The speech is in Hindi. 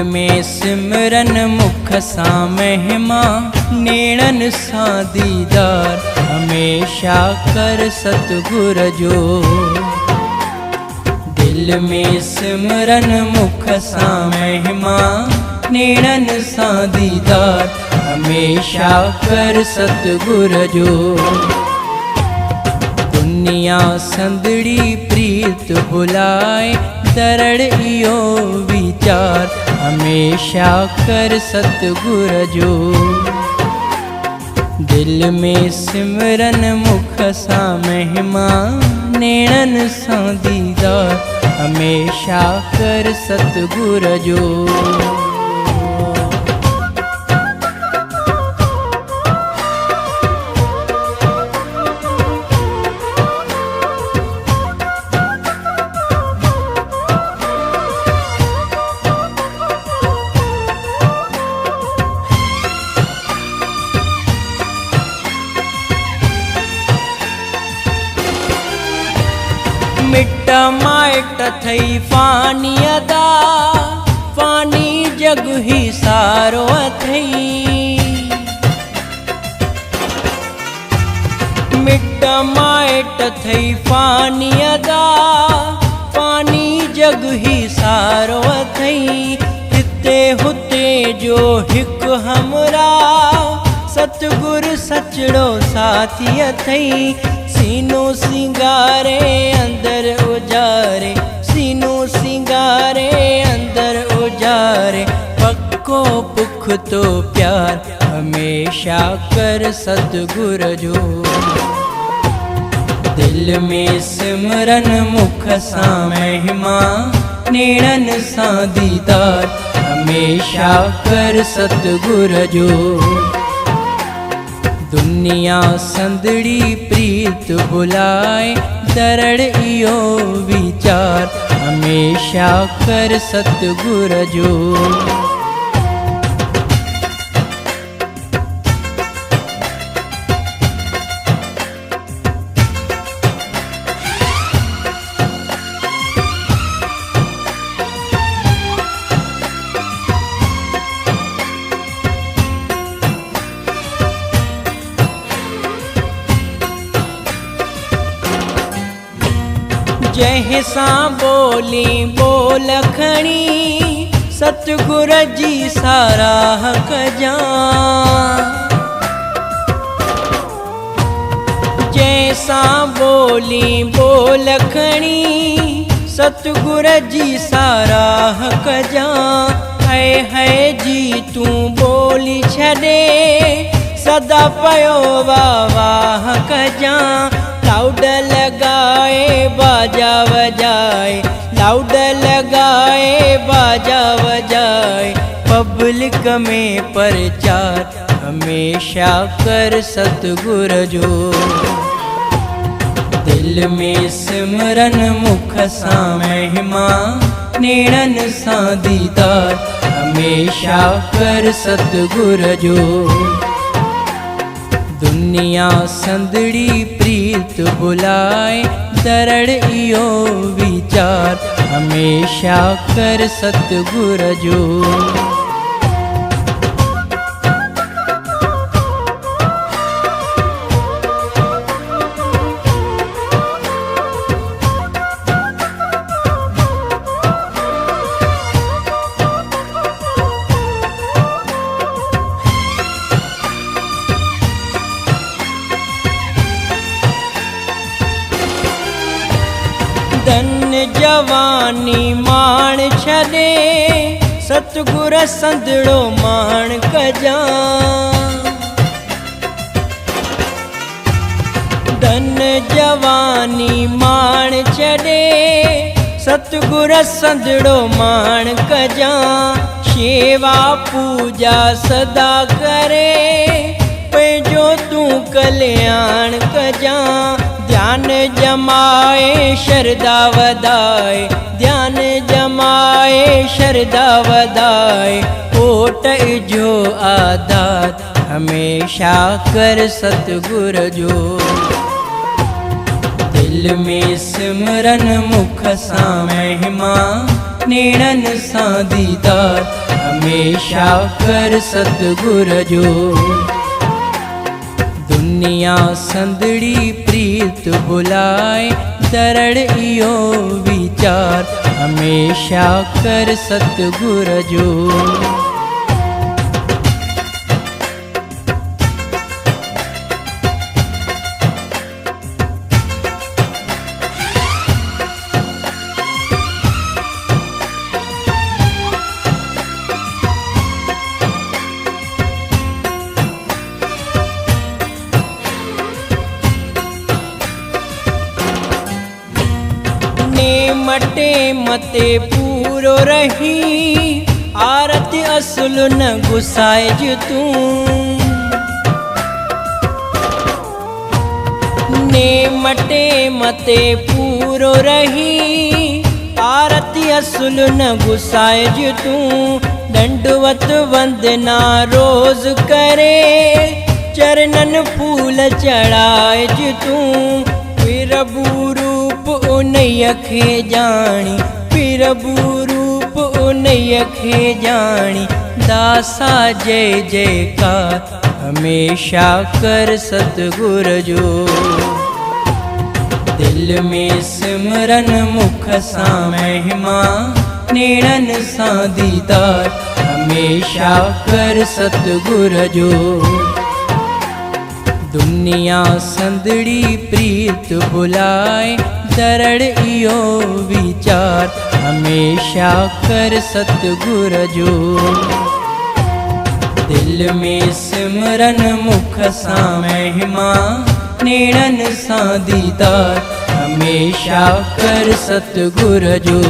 में सिमरन मुख सा महिमा, नेणन सा दीदार, हमेशा कर सतगुर जो। दिल में सिमरन मुख सा महिमा, नेणन सा दीदार, हमेशा कर सतगुर जो। दुनिया संदड़ी प्रीत बुलाए, दरड़ इयो विचार, हमेशा कर सतगुर जो। दिल में सिमरन मुख सा महिमा, नेणन सा दीदार, हमेशा कर सतगुर जो। मिट माइट थई फानी अदा, फानी जग ही सारो थई। मिट माइट थई फानी अदा, फानी जग ही सारो थई। हिते हुते जो हिक हमरा, सतगुर सचड़ो साथी थई। सीनो सिंगारे अंदर उजारे, सीनो सिंगारे अंदर उजारे, पक्को पुख तो प्यार, हमेशा कर सतगुर जो। दिल में सिमरन मुख सा महिमा, नेणन सा दीदार, हमेशा कर सतगुर जो। दुनिया संदड़ी प्रीत बुलाए, दरड़ इयो विचार, हमेशा कर सतगुर जो। जैसा बोली बोल खणी, सतगुर जी साराह कजा। जैसा बोली बोल खणी, सतगुर जी साराह कजा। है जी तू बोली छड़े, सदा पयो वाह कजा। लाउड लगाए बाजा बजाए, लाउड लगाए बाजा बजाए, पब्लिक में प्रचार, हमेशा कर सतगुर जो। दिल में सिमरन मुख सा महिमा, नेणन सा दीदार, हमेशा कर सतगुर जो। दुनिया संदड़ी प्रीत बुलाए, दरड़ इयो विचार, हमेशा कर सतगुर जो। धन जवानी माण छॾे, सतगुर संदड़ो माण कजा। धन जवानी माण छॾे, सतगुर संदड़ो माण कजा। शेवा पूजा सदा करे, पंहिंजो तूं कल्याण कजा। ध्यान जमाए शरदा वधाए, ध्यान जमाए शरदा वधाए, ओट जो आधार, हमेशा कर सतगुर जो। दिल में सिमरन मुख सा महिमा, नेणन सां दीदार हमेशा कर सतगुर जो। दुनिया संदड़ी प्रीत बुलाए दरड़ इयो विचार हमेशा कर सतगुर जो। मटे मते पूरो रही आरत असुल न गुसाइज तू। ने मटे मते पूरो रही आरत असुल न गुसाइज तू। दंडवत वंदना रोज करे चरणन फूल चढ़ाइज तू। प्रभु रूप उनय खे जानी प्रभु रूप उनय खे जानी दासा जय जयकार हमेशा कर सतगुर जो। दिल में सिमरन मुख सां महिमा नेणन सां दीदार हमेशा कर सतगुर जो। दुनिया संदड़ी प्रीत बुलाए दरड़ इयो विचार हमेशा कर सतगुर जो। दिल में सिमरन मुख सां महिमा नेणन सां दीदार हमेशा कर सतगुर जो।